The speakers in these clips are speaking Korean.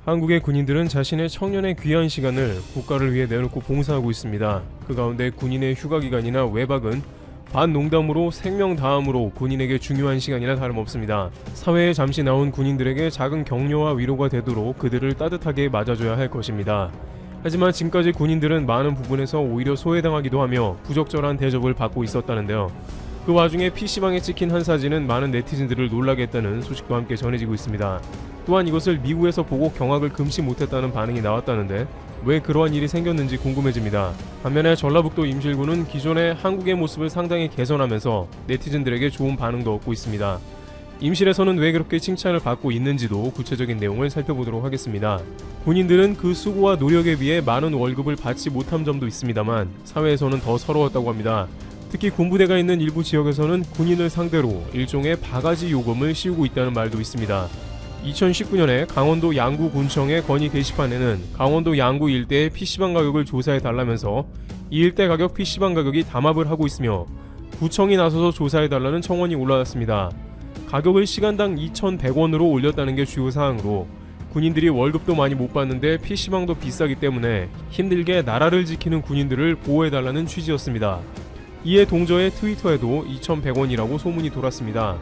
한국의 군인들은 자신의 청년의 귀한 시간을 국가를 위해 내놓고 봉사하고 있습니다. 그 가운데 군인의 휴가기간이나 외박은 반농담으로 생명 다함으로 군인에게 중요한 시간이나 다름없습니다. 사회에 잠시 나온 군인들에게 작은 격려와 위로가 되도록 그들을 따뜻하게 맞아줘야 할 것입니다. 하지만 지금까지 군인들은 많은 부분에서 오히려 소외당하기도 하며 부적절한 대접을 받고 있었다는데요. 그 와중에 PC방에 찍힌 한 사진은 많은 네티즌들을 놀라게 했다는 소식도 함께 전해지고 있습니다. 또한 이것을 미국에서 보고 경악을 금치 못했다는 반응이 나왔다는데 왜 그러한 일이 생겼는지 궁금해집니다. 반면에 전라북도 임실군은 기존의 한국의 모습을 상당히 개선하면서 네티즌들에게 좋은 반응도 얻고 있습니다. 임실에서는 왜 그렇게 칭찬을 받고 있는지도 구체적인 내용을 살펴보도록 하겠습니다. 군인들은 그 수고와 노력에 비해 많은 월급을 받지 못한 점도 있습니다만 사회에서는 더 서러웠다고 합니다. 특히 군부대가 있는 일부 지역에서는 군인을 상대로 일종의 바가지 요금을 씌우고 있다는 말도 있습니다. 2019년에 강원도 양구군청의 건의 게시판에는 강원도 양구 일대의 PC방 가격을 조사해달라면서 이 일대 가격 PC방 가격이 담합을 하고 있으며 구청이 나서서 조사해달라는 청원이 올라왔습니다. 가격을 시간당 2,100원으로 올렸다는 게 주요 사항으로 군인들이 월급도 많이 못 받는데 PC방도 비싸기 때문에 힘들게 나라를 지키는 군인들을 보호해달라는 취지였습니다. 이에 동저의 트위터에도 2,100원이라고 소문이 돌았습니다.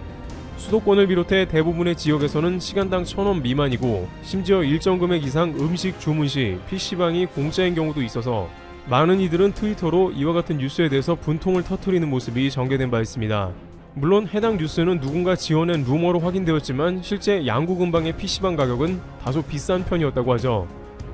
수도권을 비롯해 대부분의 지역에서는 시간당 1,000원 미만이고 심지어 일정 금액 이상 음식 주문 시 PC방이 공짜인 경우도 있어서 많은 이들은 트위터로 이와 같은 뉴스에 대해서 분통을 터뜨리는 모습이 전개된 바 있습니다. 물론 해당 뉴스는 누군가 지어낸 루머로 확인되었지만 실제 양구 근방의 PC방 가격은 다소 비싼 편이었다고 하죠.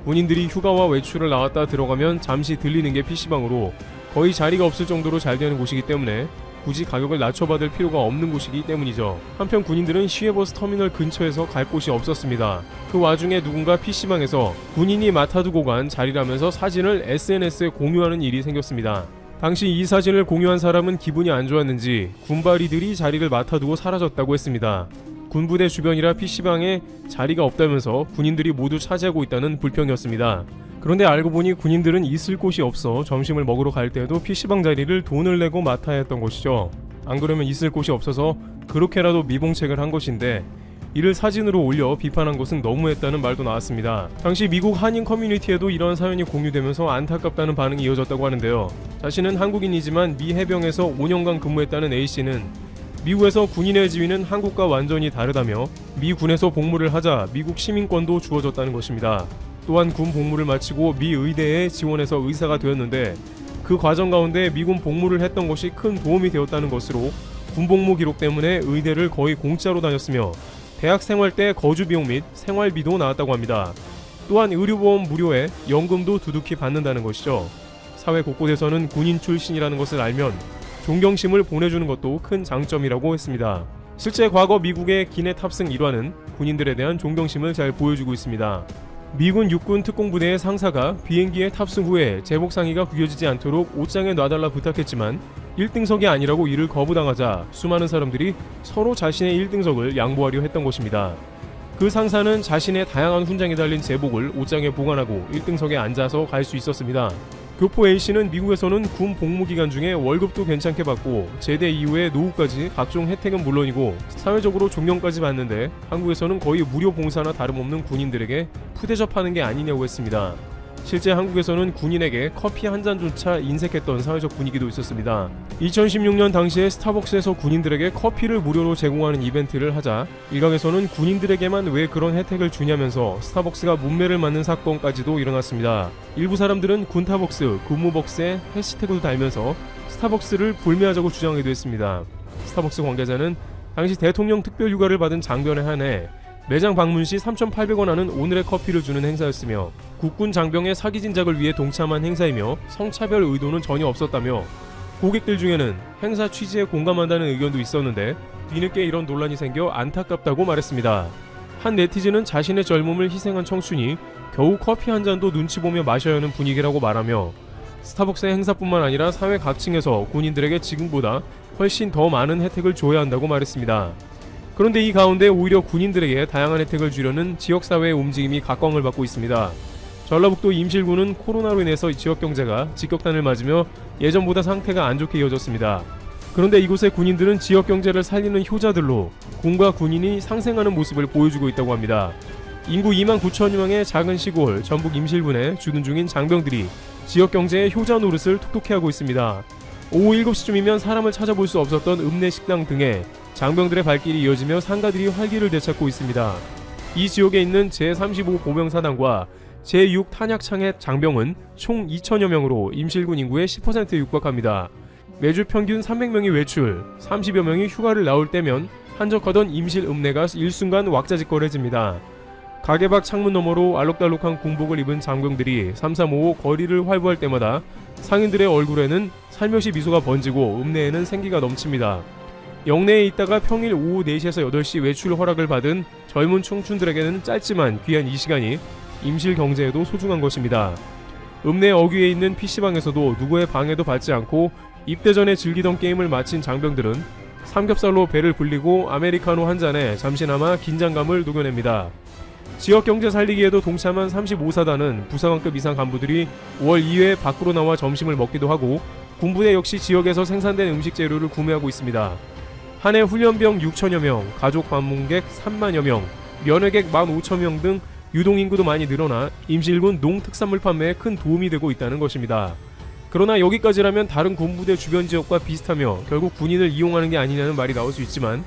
군인들이 휴가와 외출을 나왔다 들어가면 잠시 들리는 게 PC방으로 거의 자리가 없을 정도로 잘 되는 곳이기 때문에 굳이 가격을 낮춰받을 필요가 없는 곳이기 때문이죠. 한편 군인들은 시외버스 터미널 근처에서 갈 곳이 없었습니다. 그 와중에 누군가 PC방에서 군인이 맡아두고 간 자리라면서 사진을 SNS에 공유하는 일이 생겼습니다. 당시 이 사진을 공유한 사람은 기분이 안 좋았는지 군바리들이 자리를 맡아두고 사라졌다고 했습니다. 군부대 주변이라 PC방에 자리가 없다면서 군인들이 모두 차지하고 있다는 불평이었습니다. 그런데 알고 보니 군인들은 있을 곳이 없어 점심을 먹으러 갈 때도 PC방 자리를 돈을 내고 맡아야 했던 것이죠. 안 그러면 있을 곳이 없어서 그렇게라도 미봉책을 한 것인데 이를 사진으로 올려 비판한 것은 너무했다는 말도 나왔습니다. 당시 미국 한인 커뮤니티에도 이러한 사연이 공유되면서 안타깝다는 반응이 이어졌다고 하는데요. 자신은 한국인이지만 미 해병에서 5년간 근무했다는 A씨는 미국에서 군인의 지위는 한국과 완전히 다르다며 미 군에서 복무를 하자 미국 시민권도 주어졌다는 것입니다. 또한 군 복무를 마치고 미 의대에 지원해서 의사가 되었는데 그 과정 가운데 미군 복무를 했던 것이 큰 도움이 되었다는 것으로 군 복무 기록 때문에 의대를 거의 공짜로 다녔으며 대학 생활 때 거주 비용 및 생활비도 나왔다고 합니다. 또한 의료보험 무료에 연금도 두둑히 받는다는 것이죠. 사회 곳곳에서는 군인 출신이라는 것을 알면 존경심을 보내주는 것도 큰 장점이라고 했습니다. 실제 과거 미국의 기내 탑승 일화는 군인들에 대한 존경심을 잘 보여주고 있습니다. 미군 육군 특공부대의 상사가 비행기에 탑승 후에 제복 상의가 구겨지지 않도록 옷장에 놔달라 부탁했지만 1등석이 아니라고 이를 거부당하자 수많은 사람들이 서로 자신의 1등석을 양보하려 했던 것입니다. 그 상사는 자신의 다양한 훈장에 달린 제복을 옷장에 보관하고 1등석에 앉아서 갈 수 있었습니다. 교포 A씨는 미국에서는 군 복무 기간 중에 월급도 괜찮게 받고 제대 이후에 노후까지 각종 혜택은 물론이고 사회적으로 존경까지 받는데 한국에서는 거의 무료 봉사나 다름없는 군인들에게 푸대접하는 게 아니냐고 했습니다. 실제 한국에서는 군인에게 커피 한 잔조차 인색했던 사회적 분위기도 있었습니다. 2016년 당시에 스타벅스에서 군인들에게 커피를 무료로 제공하는 이벤트를 하자 일각에서는 군인들에게만 왜 그런 혜택을 주냐면서 스타벅스가 문매를 맞는 사건까지도 일어났습니다. 일부 사람들은 군타벅스, 군무벅스에 해시태그도 달면서 스타벅스를 불매하자고 주장하기도 했습니다. 스타벅스 관계자는 당시 대통령 특별휴가를 받은 장변에 한해 매장 방문 시 3,800원 하는 오늘의 커피를 주는 행사였으며 국군 장병의 사기 진작을 위해 동참한 행사이며 성차별 의도는 전혀 없었다며 고객들 중에는 행사 취지에 공감한다는 의견도 있었는데 뒤늦게 이런 논란이 생겨 안타깝다고 말했습니다. 한 네티즌은 자신의 젊음을 희생한 청춘이 겨우 커피 한 잔도 눈치 보며 마셔야 하는 분위기라고 말하며 스타벅스의 행사뿐만 아니라 사회 각층에서 군인들에게 지금보다 훨씬 더 많은 혜택을 줘야 한다고 말했습니다. 그런데 이 가운데 오히려 군인들에게 다양한 혜택을 주려는 지역사회의 움직임이 각광을 받고 있습니다. 전라북도 임실군은 코로나로 인해서 지역 경제가 직격탄을 맞으며 예전보다 상태가 안 좋게 이어졌습니다. 그런데 이곳의 군인들은 지역 경제를 살리는 효자들로 군과 군인이 상생하는 모습을 보여주고 있다고 합니다. 인구 2만 9천여 명의 작은 시골 전북 임실군에 주둔 중인 장병들이 지역 경제의 효자 노릇을 톡톡히 하고 있습니다. 오후 7시쯤이면 사람을 찾아볼 수 없었던 읍내 식당 등에 장병들의 발길이 이어지며 상가들이 활기를 되찾고 있습니다. 이 지역에 있는 제35 보병사단과 제6 탄약창의 장병은 총 2천여 명으로 임실군 인구의 10%에 육박합니다. 매주 평균 300명이 외출, 30여 명이 휴가를 나올 때면 한적하던 임실 읍내가 일순간 왁자지껄해집니다. 가게 밖 창문 너머로 알록달록한 군복을 입은 장병들이 삼삼오오 거리를 활보할 때마다 상인들의 얼굴에는 살며시 미소가 번지고 읍내에는 생기가 넘칩니다. 영내에 있다가 평일 오후 4시에서 8시 외출 허락을 받은 젊은 청춘들에게는 짧지만 귀한 이 시간이 임실 경제에도 소중한 것입니다. 읍내 어귀에 있는 PC방에서도 누구의 방해도 받지 않고 입대 전에 즐기던 게임을 마친 장병들은 삼겹살로 배를 불리고 아메리카노 한 잔에 잠시나마 긴장감을 녹여냅니다. 지역 경제 살리기에도 동참한 35사단은 부사관급 이상 간부들이 월 2회 밖으로 나와 점심을 먹기도 하고 군부대 역시 지역에서 생산된 음식 재료를 구매하고 있습니다. 한 해 훈련병 6천여 명, 가족 방문객 3만여 명, 면회객 15,000명 등 유동인구도 많이 늘어나 임실군 농특산물 판매에 큰 도움이 되고 있다는 것입니다. 그러나 여기까지라면 다른 군부대 주변 지역과 비슷하며 결국 군인을 이용하는 게 아니냐는 말이 나올 수 있지만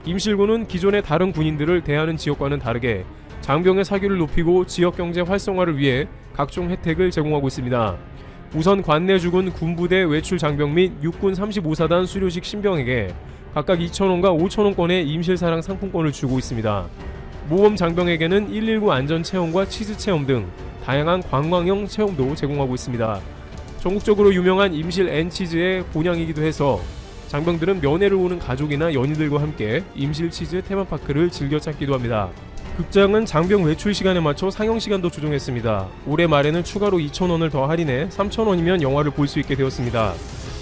임실군은 기존의 다른 군인들을 대하는 지역과는 다르게 장병의 사기를 높이고 지역 경제 활성화를 위해 각종 혜택을 제공하고 있습니다. 우선 관내주군 군부대 외출 장병 및 육군 35사단 수료식 신병에게 각각 2,000원과 5,000원권의 임실사랑 상품권을 주고 있습니다. 모범 장병에게는 119 안전체험과 치즈체험 등 다양한 관광형 체험도 제공하고 있습니다. 전국적으로 유명한 임실 앤치즈의 본향이기도 해서 장병들은 면회를 오는 가족이나 연인들과 함께 임실치즈 테마파크를 즐겨 찾기도 합니다. 극장은 장병 외출 시간에 맞춰 상영 시간도 조정했습니다. 올해 말에는 추가로 2,000원을 더 할인해 3,000원이면 영화를 볼 수 있게 되었습니다.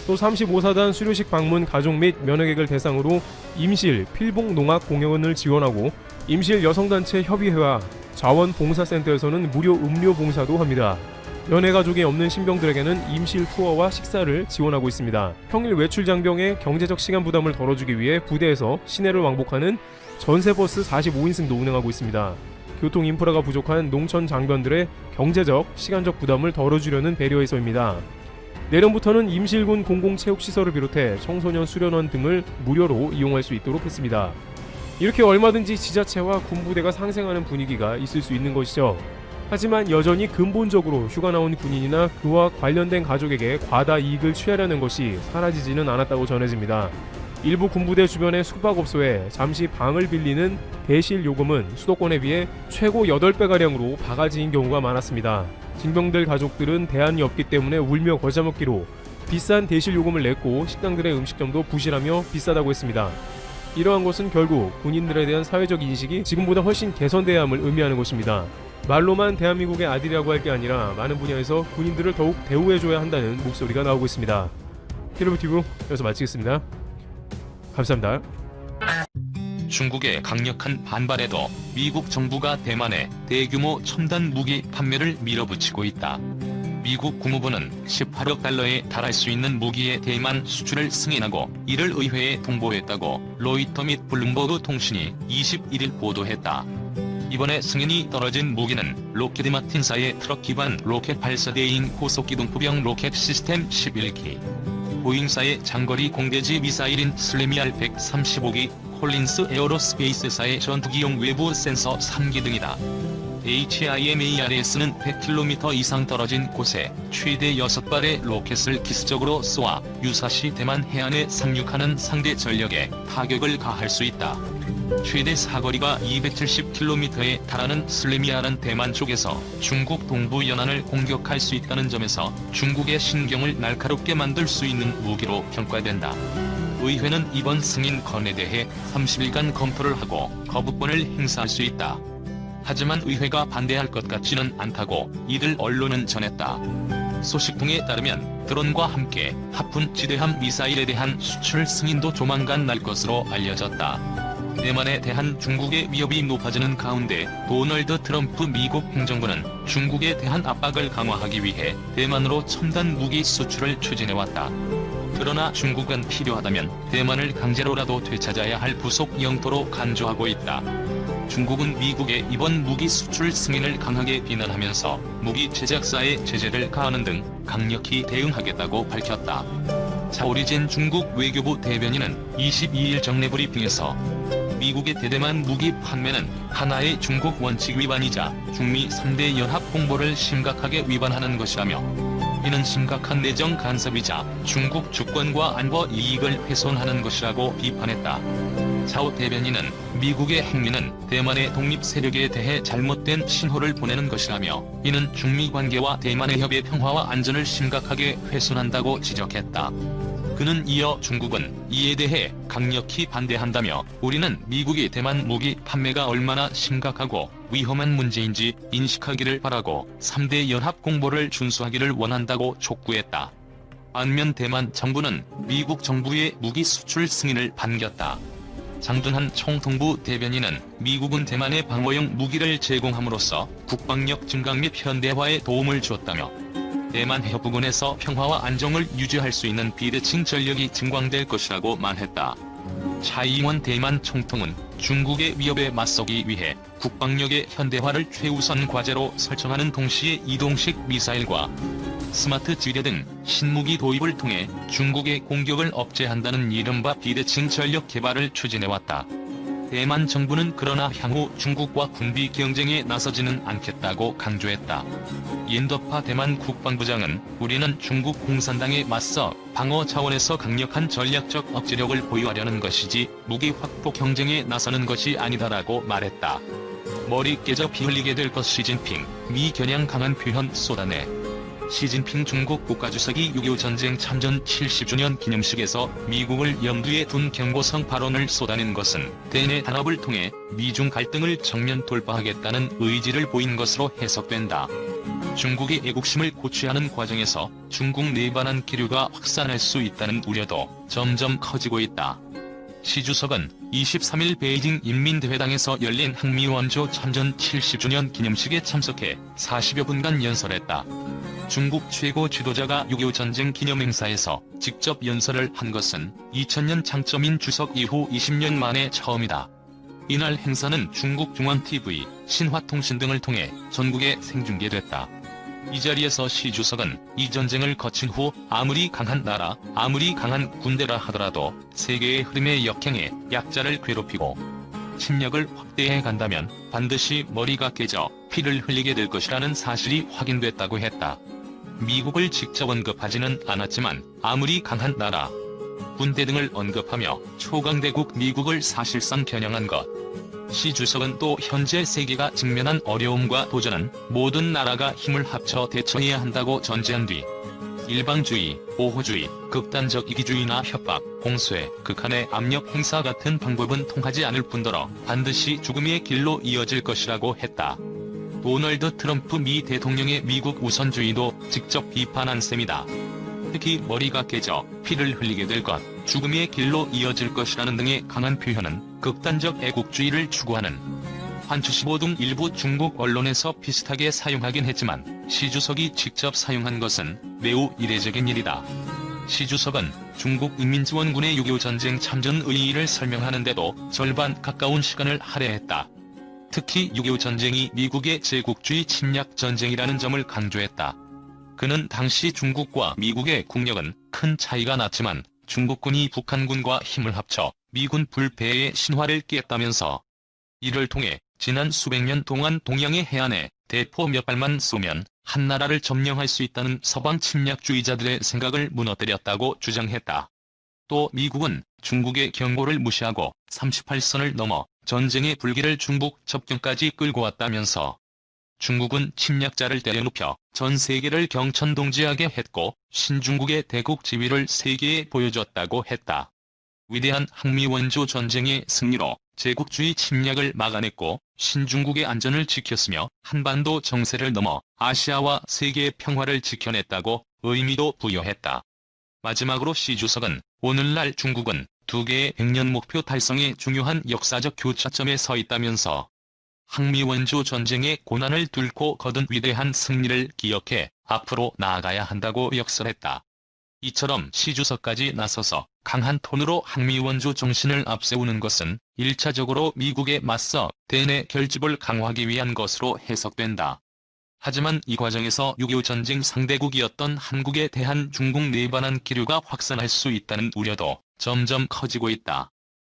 또 35사단 수료식 방문 가족 및 면회객을 대상으로 임실 필봉농악 공연을 지원하고 임실 여성단체 협의회와 자원봉사센터에서는 무료 음료 봉사도 합니다. 면회 가족이 없는 신병들에게는 임실 투어와 식사를 지원하고 있습니다. 평일 외출 장병의 경제적 시간 부담을 덜어주기 위해 부대에서 시내를 왕복하는 전세버스 45인승도 운행하고 있습니다. 교통 인프라가 부족한 농촌 장병들의 경제적, 시간적 부담을 덜어주려는 배려에서입니다. 내년부터는 임실군 공공체육시설을 비롯해 청소년 수련원 등을 무료로 이용할 수 있도록 했습니다. 이렇게 얼마든지 지자체와 군부대가 상생하는 분위기가 있을 수 있는 것이죠. 하지만 여전히 근본적으로 휴가 나온 군인이나 그와 관련된 가족에게 과다 이익을 취하려는 것이 사라지지는 않았다고 전해집니다. 일부 군부대 주변의 숙박업소에 잠시 방을 빌리는 대실 요금은 수도권에 비해 최고 8배가량으로 바가지인 경우가 많았습니다. 징병들 가족들은 대안이 없기 때문에 울며 겨자 먹기로 비싼 대실 요금을 냈고 식당들의 음식점도 부실하며 비싸다고 했습니다. 이러한 것은 결국 군인들에 대한 사회적 인식이 지금보다 훨씬 개선돼야 함을 의미하는 것입니다. 말로만 대한민국의 아들이라고 할 게 아니라 많은 분야에서 군인들을 더욱 대우해줘야 한다는 목소리가 나오고 있습니다. 히로부티브 여기서 마치겠습니다. 감사합니다. 중국의 강력한 반발에도 미국 정부가 대만에 대규모 첨단 무기 판매를 밀어붙이고 있다. 미국 국무부는 18억 달러에 달할 수 있는 무기의 대만 수출을 승인하고 이를 의회에 통보했다고 로이터 및 블룸버그 통신이 21일 보도했다. 이번에 승인이 떨어진 무기는 록히드 마틴사의 트럭 기반 로켓 발사대인 고속기동포병 로켓 시스템 11기, 보잉사의 장거리 공대지 미사일인 슬래미알 135기, 콜린스 에어로스페이스사의 전투기용 외부 센서 3기 등이다. HIMARS는 100km 이상 떨어진 곳에 최대 6발의 로켓을 기습적으로 쏘아 유사시 대만 해안에 상륙하는 상대 전력에 타격을 가할 수 있다. 최대 사거리가 270km에 달하는 슬래미알은 대만 쪽에서 중국 동부 연안을 공격할 수 있다는 점에서 중국의 신경을 날카롭게 만들 수 있는 무기로 평가된다. 의회는 이번 승인 건에 대해 30일간 검토를 하고 거부권을 행사할 수 있다. 하지만 의회가 반대할 것 같지는 않다고 이들 언론은 전했다. 소식통에 따르면 드론과 함께 하푼 지대함 미사일에 대한 수출 승인도 조만간 날 것으로 알려졌다. 대만에 대한 중국의 위협이 높아지는 가운데 도널드 트럼프 미국 행정부는 중국에 대한 압박을 강화하기 위해 대만으로 첨단 무기 수출을 추진해왔다. 그러나 중국은 필요하다면 대만을 강제로라도 되찾아야 할 부속 영토로 간주하고 있다. 중국은 미국의 이번 무기 수출 승인을 강하게 비난하면서 무기 제작사에 제재를 가하는 등 강력히 대응하겠다고 밝혔다. 자오리젠 중국 외교부 대변인은 22일 정례 브리핑에서 미국의 대대만 무기 판매는 하나의 중국 원칙 위반이자 중미 3대 연합 공보를 심각하게 위반하는 것이라며 이는 심각한 내정 간섭이자 중국 주권과 안보 이익을 훼손하는 것이라고 비판했다. 자오 대변인은 미국의 행위는 대만의 독립 세력에 대해 잘못된 신호를 보내는 것이라며 이는 중미 관계와 대만의 협의 평화와 안전을 심각하게 훼손한다고 지적했다. 그는 이어 중국은 이에 대해 강력히 반대한다며 우리는 미국이 대만 무기 판매가 얼마나 심각하고 위험한 문제인지 인식하기를 바라고 3대 연합 공보를 준수하기를 원한다고 촉구했다. 반면 대만 정부는 미국 정부의 무기 수출 승인을 반겼다. 장둔한 총통부 대변인은 미국은 대만에 방어용 무기를 제공함으로써 국방력 증강 및 현대화에 도움을 주었다며 대만 해협 부근에서 평화와 안정을 유지할 수 있는 비대칭 전력이 증강될 것이라고 말했다. 차이잉원 대만 총통은 중국의 위협에 맞서기 위해 국방력의 현대화를 최우선 과제로 설정하는 동시에 이동식 미사일과 스마트 지뢰 등 신무기 도입을 통해 중국의 공격을 억제한다는 이른바 비대칭 전력 개발을 추진해왔다. 대만 정부는 그러나 향후 중국과 군비 경쟁에 나서지는 않겠다고 강조했다. 옌더파 대만 국방부장은 우리는 중국 공산당에 맞서 방어 차원에서 강력한 전략적 억지력을 보유하려는 것이지 무기 확보 경쟁에 나서는 것이 아니다라고 말했다. 머리 깨져 피 흘리게 될 것 시진핑, 미 겨냥 강한 표현 쏟아내. 시진핑 중국 국가주석이 6.25 전쟁 참전 70주년 기념식에서 미국을 염두에 둔 경고성 발언을 쏟아낸 것은 대내 단합을 통해 미중 갈등을 정면 돌파하겠다는 의지를 보인 것으로 해석된다. 중국이 애국심을 고취하는 과정에서 중국 내반한 기류가 확산할 수 있다는 우려도 점점 커지고 있다. 시 주석은 23일 베이징 인민대회당에서 열린 항미원조 참전 70주년 기념식에 참석해 40여 분간 연설했다. 중국 최고 지도자가 6.25 전쟁 기념행사에서 직접 연설을 한 것은 2000년 장쩌민 주석 이후 20년 만에 처음이다. 이날 행사는 중국 중앙TV, 신화통신 등을 통해 전국에 생중계됐다. 이 자리에서 시 주석은 이 전쟁을 거친 후 아무리 강한 나라, 아무리 강한 군대라 하더라도 세계의 흐름에 역행해 약자를 괴롭히고 침략을 확대해 간다면 반드시 머리가 깨져 피를 흘리게 될 것이라는 사실이 확인됐다고 했다. 미국을 직접 언급하지는 않았지만 아무리 강한 나라, 군대 등을 언급하며 초강대국 미국을 사실상 겨냥한 것. 시 주석은 또 현재 세계가 직면한 어려움과 도전은 모든 나라가 힘을 합쳐 대처해야 한다고 전제한 뒤 일방주의, 보호주의, 극단적 이기주의나 협박, 공수해, 극한의 압력 행사 같은 방법은 통하지 않을 뿐더러 반드시 죽음의 길로 이어질 것이라고 했다. 도널드 트럼프 미 대통령의 미국 우선주의도 직접 비판한 셈이다. 특히 머리가 깨져 피를 흘리게 될 것, 죽음의 길로 이어질 것이라는 등의 강한 표현은 극단적 애국주의를 추구하는 환추15 등 일부 중국 언론에서 비슷하게 사용하긴 했지만 시 주석이 직접 사용한 것은 매우 이례적인 일이다. 시 주석은 중국 인민지원군의 6.25 전쟁 참전 의의를 설명하는데도 절반 가까운 시간을 할애했다. 특히 6.25 전쟁이 미국의 제국주의 침략 전쟁이라는 점을 강조했다. 그는 당시 중국과 미국의 국력은 큰 차이가 났지만 중국군이 북한군과 힘을 합쳐 미군 불패의 신화를 깼다면서 이를 통해 지난 수백 년 동안 동양의 해안에 대포 몇 발만 쏘면 한 나라를 점령할 수 있다는 서방 침략주의자들의 생각을 무너뜨렸다고 주장했다. 또 미국은 중국의 경고를 무시하고 38선을 넘어 전쟁의 불길을 중국 접경까지 끌고 왔다면서 중국은 침략자를 때려눕혀 전 세계를 경천동지하게 했고 신중국의 대국 지위를 세계에 보여줬다고 했다. 위대한 항미원조 전쟁의 승리로 제국주의 침략을 막아냈고 신중국의 안전을 지켰으며 한반도 정세를 넘어 아시아와 세계의 평화를 지켜냈다고 의미도 부여했다. 마지막으로 시 주석은 오늘날 중국은 두 개의 100년 목표 달성의 중요한 역사적 교차점에 서 있다면서 항미원조 전쟁의 고난을 뚫고 거둔 위대한 승리를 기억해 앞으로 나아가야 한다고 역설했다. 이처럼 시 주석까지 나서서 강한 톤으로 항미 원조 정신을 앞세우는 것은 1차적으로 미국에 맞서 대내 결집을 강화하기 위한 것으로 해석된다. 하지만 이 과정에서 6.25 전쟁 상대국이었던 한국에 대한 중국 내반한 기류가 확산할 수 있다는 우려도 점점 커지고 있다.